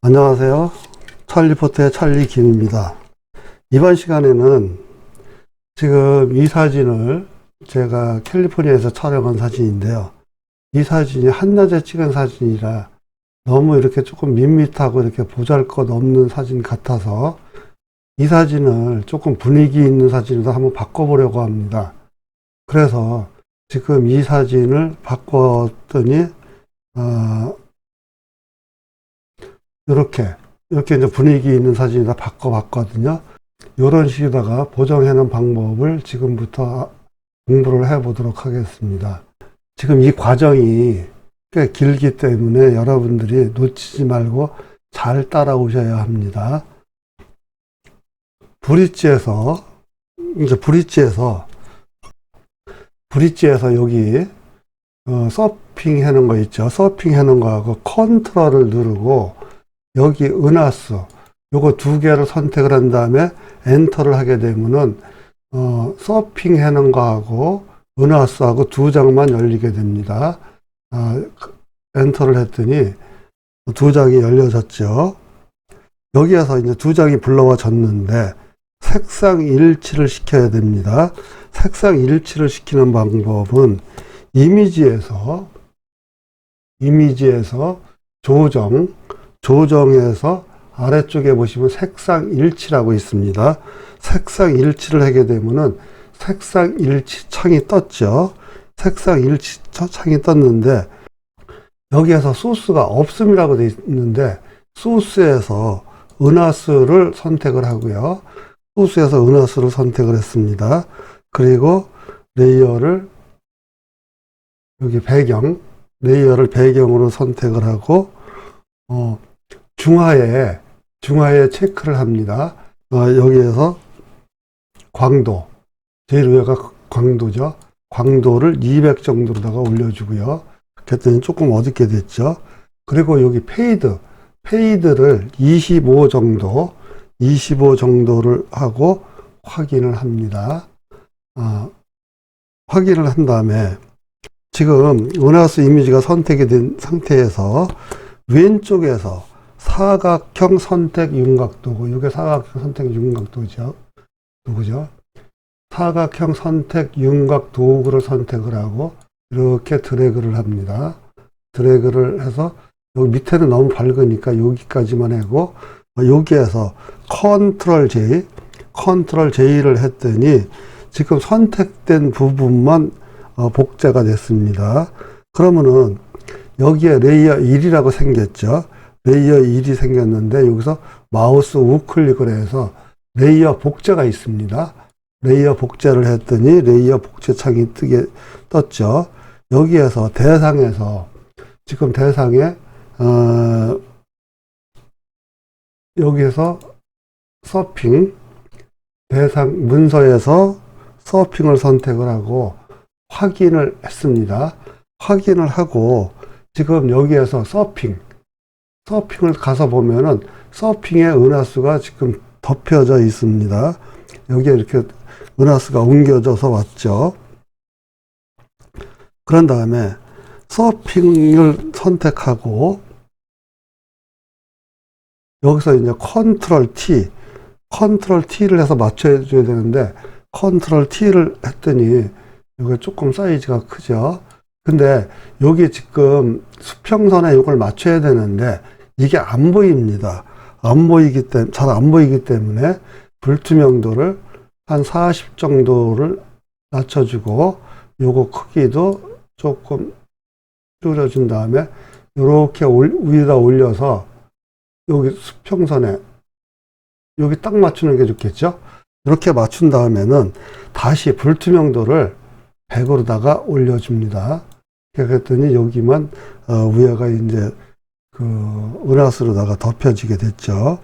안녕하세요. 찰리포트의 찰리 김입니다. 이번 시간에는 지금 이 사진을 제가 캘리포니아에서 촬영한 사진인데요. 이 사진이 한낮에 찍은 사진이라 너무 이렇게 조금 밋밋하고 이렇게 보잘것없는 사진 같아서 이 사진을 조금 분위기 있는 사진으로 한번 바꿔보려고 합니다. 그래서 지금 이 사진을 바꿨더니 이렇게 이제 분위기 있는 사진이다 바꿔봤거든요. 이런 식으로다가 보정해 놓은 방법을 지금부터 공부를 해 보도록 하겠습니다. 지금 이 과정이 꽤 길기 때문에 여러분들이 놓치지 말고 잘 따라오셔야 합니다. 브릿지에서 여기 서핑 해놓은 거 있죠. 서핑 해놓은 거하고 컨트롤을 누르고 여기 은하수 요거 두 개를 선택을 한 다음에 엔터를 하게 되면은 서핑 해놓은 거하고 은하수하고 두 장만 열리게 됩니다. 엔터를 했더니 두 장이 열려졌죠. 여기에서 이제 두 장이 불러와졌는데 색상 일치를 시켜야 됩니다. 색상 일치를 시키는 방법은 이미지에서 조정에서 아래쪽에 보시면 색상 일치라고 있습니다. 색상 일치를 하게 되면은 색상 일치 창이 떴죠. 색상 일치 창이 떴는데 여기에서 소스가 없음이라고 되어 있는데 소스에서 은하수를 선택을 하고요. 소스에서 은하수를 선택을 했습니다. 그리고 레이어를 여기 레이어를 배경으로 선택을 하고 중하에 체크를 합니다. 여기에서 광도, 제일 위가 광도죠. 광도를 200 정도로다가 올려주고요. 그랬더니 조금 어둡게 됐죠. 그리고 여기 페이드를 25 정도를 하고 확인을 합니다. 확인을 한 다음에 지금 은하수 이미지가 선택이 된 상태에서 왼쪽에서 사각형 선택 윤곽도구, 이게 사각형 선택 윤곽도구죠. 사각형 선택 윤곽 도구를 선택을 하고 이렇게 드래그를 합니다. 드래그를 해서 여기 밑에는 너무 밝으니까 여기까지만 하고 여기에서 컨트롤 J를 했더니 지금 선택된 부분만 복제가 됐습니다. 그러면은 여기에 레이어 1이라고 생겼죠. 레이어 1이 생겼는데 여기서 마우스 우클릭을 해서 레이어 복제가 있습니다. 레이어 복제를 했더니 레이어 복제 창이 떴죠. 여기에서 지금 대상에 여기에서 서핑 대상 문서에서 서핑을 선택을 하고 확인을 했습니다. 확인을 하고 지금 여기에서 서핑을 가서 보면은 서핑의 은하수가 지금 덮여져 있습니다. 여기에 이렇게 은하수가 옮겨져서 왔죠. 그런 다음에 서핑을 선택하고 여기서 이제 컨트롤 T를 해서 맞춰줘야 되는데 컨트롤 T를 했더니 여기 조금 사이즈가 크죠. 근데 여기 지금 수평선에 이걸 맞춰야 되는데 이게 안 보입니다. 잘 안 보이기 때문에 불투명도를 한 40 정도를 낮춰주고 요거 크기도 조금 줄여준 다음에 이렇게 위에다 올려서 여기 수평선에 여기 딱 맞추는 게 좋겠죠. 이렇게 맞춘 다음에는 다시 불투명도를 100으로다가 올려줍니다. 그랬더니 여기만 위에가 이제 그 은하수로다가 덮여지게 됐죠.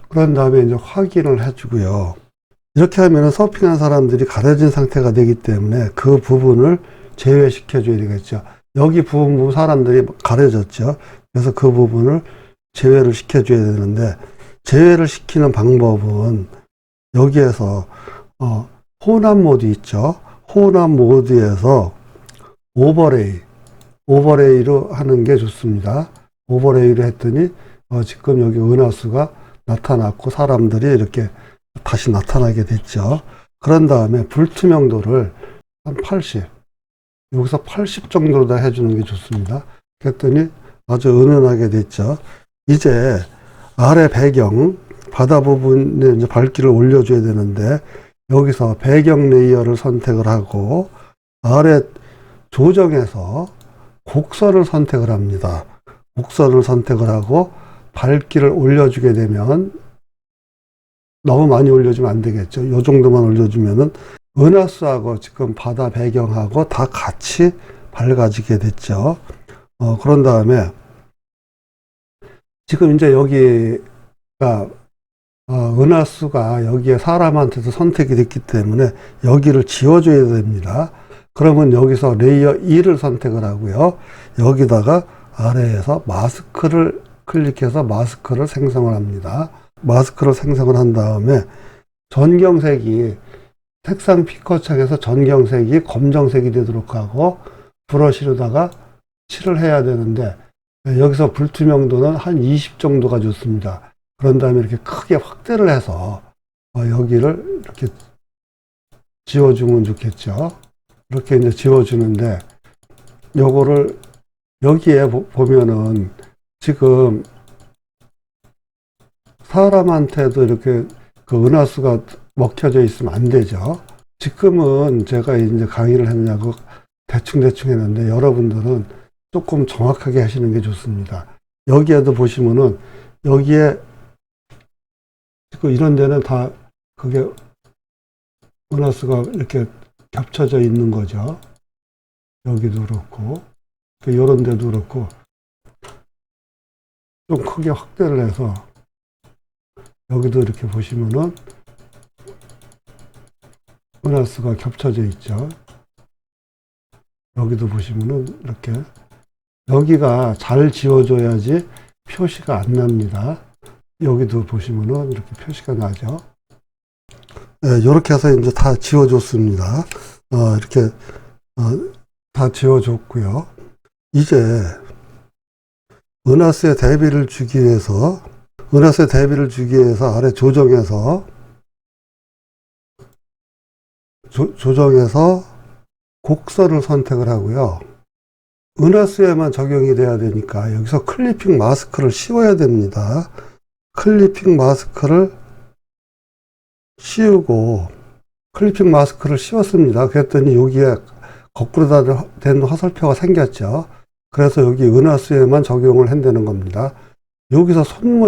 그런 다음에 이제 확인을 해주고요. 이렇게 하면은 서핑한 사람들이 가려진 상태가 되기 때문에 그 부분을 제외시켜 줘야 되겠죠. 여기 부분 사람들이 가려졌죠. 그래서 그 부분을 제외를 시켜 줘야 되는데 제외를 시키는 방법은 여기에서 혼합 모드 있죠. 혼합 모드에서 오버레이로 하는 게 좋습니다. 오버레이를 했더니 지금 여기 은하수가 나타났고 사람들이 이렇게 다시 나타나게 됐죠. 그런 다음에 불투명도를 한 80, 여기서 80 정도로 다 해주는 게 좋습니다. 그랬더니 아주 은은하게 됐죠. 이제 아래 배경, 바다 부분에 이제 밝기를 올려줘야 되는데 여기서 배경 레이어를 선택을 하고 아래 조정에서 곡선을 선택을 합니다. 곡선을 선택을 하고 밝기를 올려주게 되면 너무 많이 올려주면 안 되겠죠. 이 정도만 올려주면은 은하수하고 지금 바다 배경하고 다 같이 밝아지게 됐죠. 그런 다음에 지금 이제 여기가 은하수가 여기에 사람한테도 선택이 됐기 때문에 여기를 지워줘야 됩니다. 그러면 여기서 레이어 2를 선택을 하고요. 여기다가 아래에서 마스크를 클릭해서 마스크를 생성을 합니다. 마스크를 생성을 한 다음에 전경색이 색상 피커창에서 전경색이 검정색이 되도록 하고 브러쉬로다가 칠을 해야 되는데 여기서 불투명도는 한 20 정도가 좋습니다. 그런 다음에 이렇게 크게 확대를 해서 여기를 이렇게 지워주면 좋겠죠. 이렇게 이제 지워주는데 요거를 여기에 보면은 지금 사람한테도 이렇게 그 은하수가 먹혀져 있으면 안 되죠. 지금은 제가 이제 강의를 했냐고 대충 했는데 여러분들은 조금 정확하게 하시는 게 좋습니다. 여기에도 보시면은 여기에 지금 이런 데는 다 그게 은하수가 이렇게 겹쳐져 있는 거죠. 여기도 그렇고 이런 데도 그렇고 좀 크게 확대를 해서 여기도 이렇게 보시면은 은하수가 겹쳐져 있죠. 여기도 보시면은 이렇게 여기가 잘 지워줘야지 표시가 안 납니다. 여기도 보시면은 이렇게 표시가 나죠. 네, 이렇게 해서 이제 다 지워줬습니다. 이렇게 다 지워줬고요. 이제 은하수의 대비를 주기 위해서 아래 조정해서 곡선을 선택을 하고요. 은하수에만 적용이 돼야 되니까 여기서 클리핑 마스크를 씌워야 됩니다. 클리핑 마스크를 씌우고 클리핑 마스크를 씌웠습니다. 그랬더니 여기에 거꾸로 된 화살표가 생겼죠. 그래서 여기 은하수에만 적용을 한다는 겁니다. 여기서 손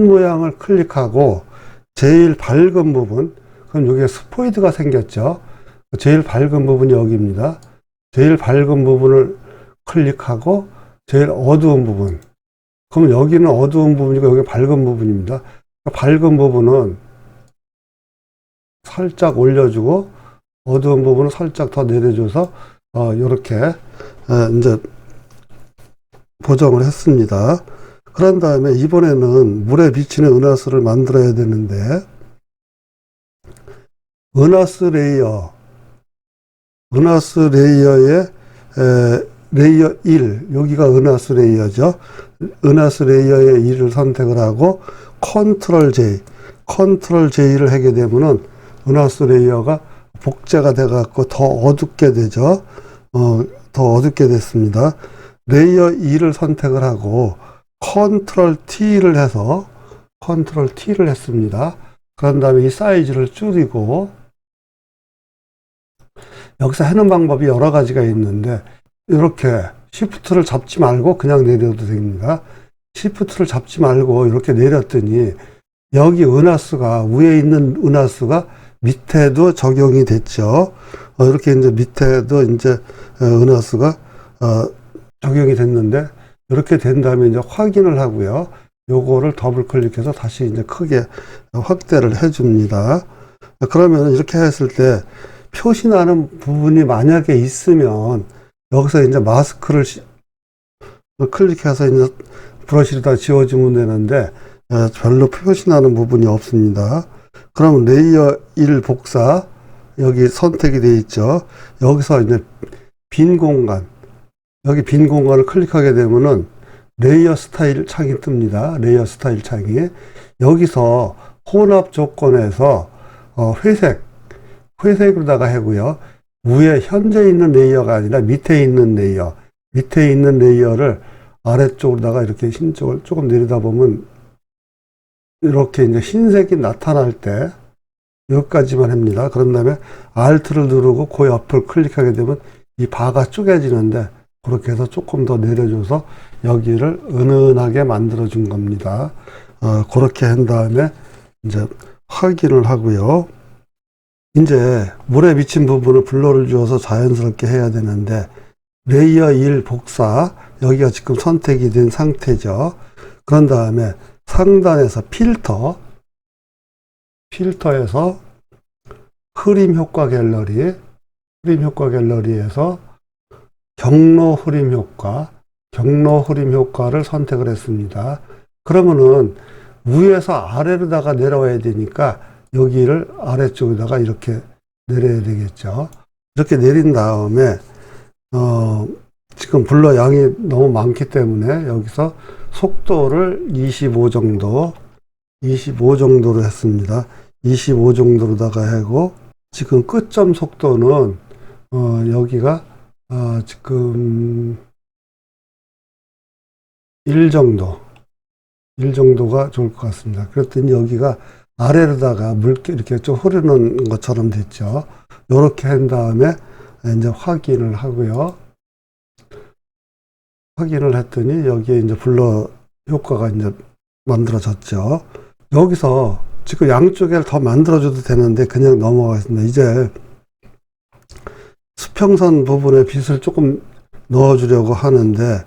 모양을 클릭하고 제일 밝은 부분, 그럼 여기에 스포이드가 생겼죠. 제일 밝은 부분이 여기입니다. 제일 밝은 부분을 클릭하고 제일 어두운 부분. 그러면 여기는 어두운 부분이고 여기 밝은 부분입니다. 밝은 부분은 살짝 올려주고 어두운 부분은 살짝 더 내려줘서 이렇게 이제 보정을 했습니다. 그런 다음에 이번에는 물에 비치는 은하수를 만들어야 되는데 은하수 레이어의 레이어 1, 여기가 은하수 레이어죠. 은하수 레이어의 1을 선택을 하고 컨트롤 J를 하게 되면은 은하수 레이어가 복제가 돼 갖고 더 어둡게 되죠. 더 어둡게 됐습니다. 레이어 2를 선택을 하고 컨트롤 T를 했습니다. 그런 다음에 이 사이즈를 줄이고 여기서 하는 방법이 여러 가지가 있는데 이렇게 시프트를 잡지 말고 그냥 내려도 됩니다. 시프트를 잡지 말고 이렇게 내렸더니 여기 은하수가 위에 있는 은하수가 밑에도 적용이 됐죠. 이렇게 이제 밑에도 이제 은하수가 적용이 됐는데 이렇게 된 다음에 이제 확인을 하고요. 요거를 더블 클릭해서 다시 이제 크게 확대를 해줍니다. 그러면 이렇게 했을 때 표시나는 부분이 만약에 있으면 여기서 이제 마스크를 클릭해서 이제 브러쉬로다 지워주면 되는데 별로 표시나는 부분이 없습니다. 그럼 레이어 1 복사 여기 선택이 되어 있죠. 여기서 이제 빈 공간, 여기 빈 공간을 클릭하게 되면은 레이어 스타일 창이 뜹니다. 레이어 스타일 창이. 여기서 혼합 조건에서 회색으로다가 하고요. 위에 현재 있는 레이어가 아니라 밑에 있는 레이어를 아래쪽으로다가 이렇게 흰쪽을 조금 내리다 보면 이렇게 이제 흰색이 나타날 때 여기까지만 합니다. 그런 다음에 Alt를 누르고 그 옆을 클릭하게 되면 이 바가 쪼개지는데 그렇게 해서 조금 더 내려줘서 여기를 은은하게 만들어 준 겁니다. 그렇게 한 다음에 이제 확인을 하고요. 이제 물에 비친 부분을 블러를 주어서 자연스럽게 해야 되는데 레이어 1 복사 여기가 지금 선택이 된 상태죠. 그런 다음에 상단에서 필터에서 흐림 효과 갤러리에서 경로 흐림 효과를 선택을 했습니다. 그러면은 위에서 아래로다가 내려와야 되니까 여기를 아래쪽에다가 이렇게 내려야 되겠죠. 이렇게 내린 다음에 지금 블러 양이 너무 많기 때문에 여기서 속도를 25 정도로 했습니다. 25 정도로다가 하고 지금 끝점 속도는 여기가 지금 1 정도가 좋을 것 같습니다. 그랬더니 여기가 아래로다가 물기 이렇게 좀 흐르는 것처럼 됐죠. 이렇게 한 다음에 이제 확인을 하고요. 확인을 했더니 여기에 이제 블러 효과가 이제 만들어졌죠. 여기서 지금 양쪽에 더 만들어줘도 되는데 그냥 넘어가겠습니다. 이제 수평선 부분에 빛을 조금 넣어주려고 하는데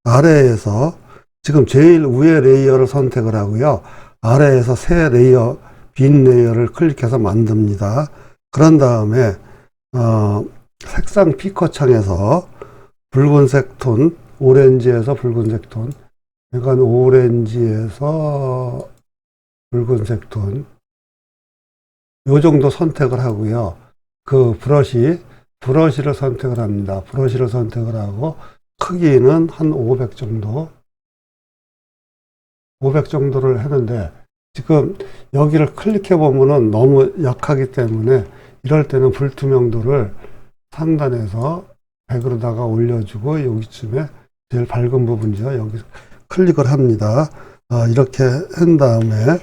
아래에서 지금 제일 위에 레이어를 선택을 하고요. 아래에서 새 레이어, 빈 레이어를 클릭해서 만듭니다. 그런 다음에 색상 피커 창에서 붉은색 톤, 오렌지에서 붉은색 톤, 약간 오렌지에서 붉은색 톤, 요 정도 선택을 하고요. 그 브러쉬를 선택을 합니다. 브러쉬를 선택을 하고 크기는 한 500 정도를 했는데 지금 여기를 클릭해 보면은 너무 약하기 때문에 이럴 때는 불투명도를 상단에서 100으로다가 올려주고 여기쯤에 제일 밝은 부분이죠. 여기 클릭을 합니다. 이렇게 한 다음에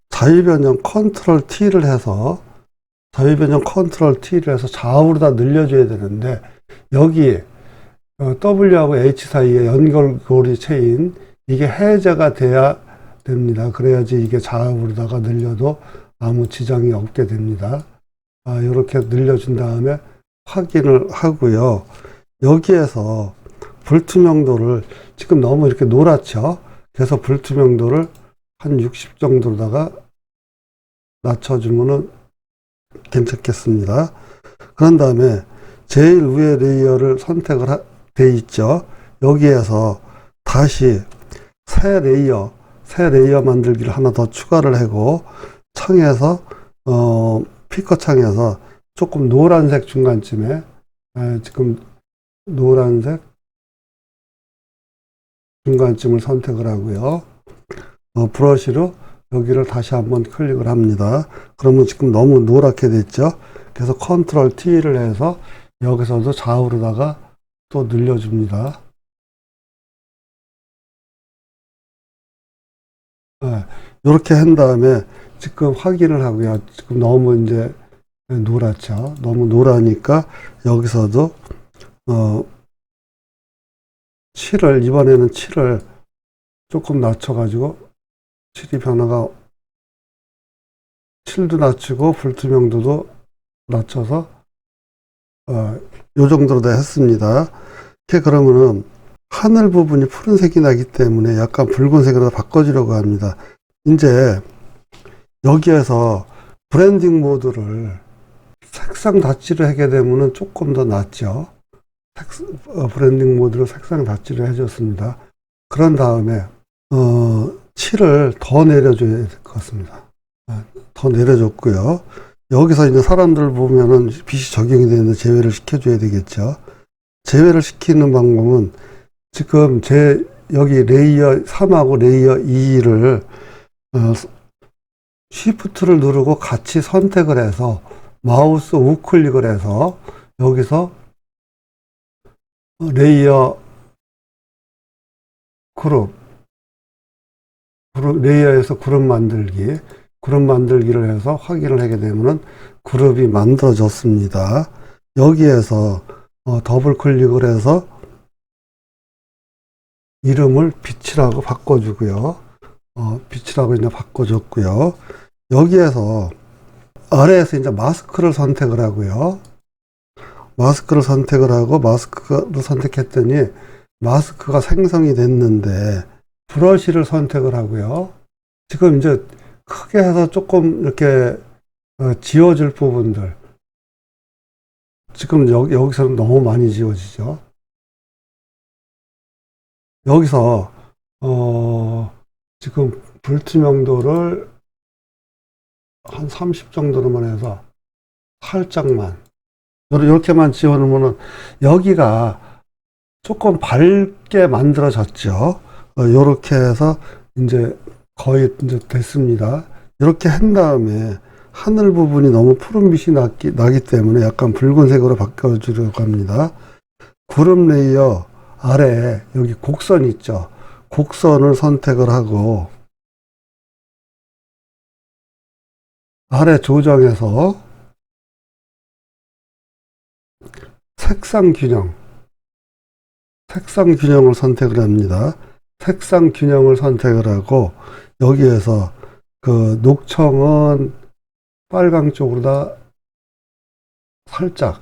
자유변형 컨트롤 T를 해서 좌우로 다 늘려줘야 되는데 여기 W하고 H 사이에 연결고리 체인 이게 해제가 돼야 됩니다. 그래야지 이게 좌우로다가 늘려도 아무 지장이 없게 됩니다. 이렇게 늘려준 다음에 확인을 하고요. 여기에서 불투명도를 지금 너무 이렇게 노랗죠. 그래서 불투명도를 한 60 정도로다가 낮춰주면은 괜찮겠습니다. 그런 다음에 제일 위에 레이어를 선택을 돼 있죠. 여기에서 다시 새 레이어 만들기를 하나 더 추가를 하고 창에서 피커 창에서 조금 노란색 중간쯤에 지금 노란색 중간쯤을 선택을 하고요. 브러쉬로 여기를 다시 한번 클릭을 합니다. 그러면 지금 너무 노랗게 됐죠. 그래서 컨트롤 T를 해서 여기서도 좌우로다가 또 늘려줍니다. 이렇게 한 다음에 지금 확인을 하고요. 지금 너무 이제 노랗죠. 너무 노라니까 여기서도 7을 이번에는 7을 조금 낮춰가지고 7이 변화가 7도 낮추고 불투명도도 낮춰서 요 정도로 다 했습니다. 이렇게 그러면은 하늘 부분이 푸른색이 나기 때문에 약간 붉은색으로 바꿔주려고 합니다. 이제 여기에서 브랜딩 모드를 색상 닫지를 하게 되면은 조금 더 낫죠. 브랜딩 모드로 색상 닫지를 해줬습니다. 그런 다음에 7을 더 내려줘야 될 것 같습니다. 더 내려줬고요. 여기서 이제 사람들 보면은 빛이 적용이 되는데 제외를 시켜줘야 되겠죠. 제외를 시키는 방법은 지금 제 여기 레이어 3하고 레이어 2를 쉬프트를 누르고 같이 선택을 해서 마우스 우클릭을 해서 여기서 레이어 레이어에서 그룹 만들기를 해서 확인을 하게 되면은 그룹이 만들어졌습니다. 여기에서 더블 클릭을 해서 이름을 빛이라고 바꿔주고요. 빛이라고 이제 바꿔줬고요. 여기에서 아래에서 이제 마스크를 선택을 하고요. 마스크를 선택했더니 마스크가 생성이 됐는데 브러쉬를 선택을 하고요. 지금 이제 크게 해서 조금 이렇게 지워질 부분들. 지금 여기서는 너무 많이 지워지죠. 여기서 지금 불투명도를 한 30 정도로만 해서 살짝만 이렇게만 지워놓으면 여기가 조금 밝게 만들어졌죠. 이렇게 해서 이제 거의 이제 됐습니다. 이렇게 한 다음에 하늘 부분이 너무 푸른빛이 나기 때문에 약간 붉은색으로 바꿔주려고 합니다. 구름 레이어 아래에 여기 곡선 있죠. 곡선을 선택을 하고 아래 조정에서 색상 균형을 선택을 합니다. 색상 균형을 선택을 하고 여기에서 그 녹청은 빨강 쪽으로다 살짝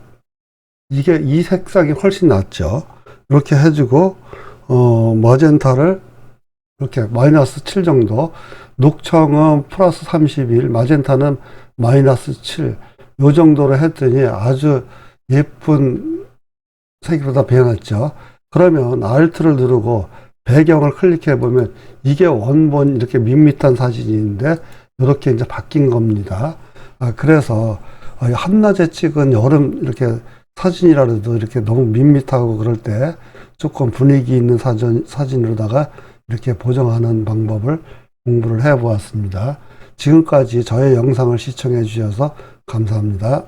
이 색상이 훨씬 낫죠. 이렇게 해주고 마젠타를 이렇게 마이너스 7 정도, 녹청은 플러스 31, 마젠타는 마이너스 7, 요 정도로 했더니 아주 예쁜 색으로 다 변했죠. 그러면 Alt를 누르고 배경을 클릭해 보면 이게 원본 이렇게 밋밋한 사진인데 이렇게 이제 바뀐 겁니다. 그래서 한낮에 찍은 여름 이렇게 사진이라도 이렇게 너무 밋밋하고 그럴 때 조금 분위기 있는 사진으로다가 이렇게 보정하는 방법을 공부를 해 보았습니다. 지금까지 저의 영상을 시청해 주셔서 감사합니다.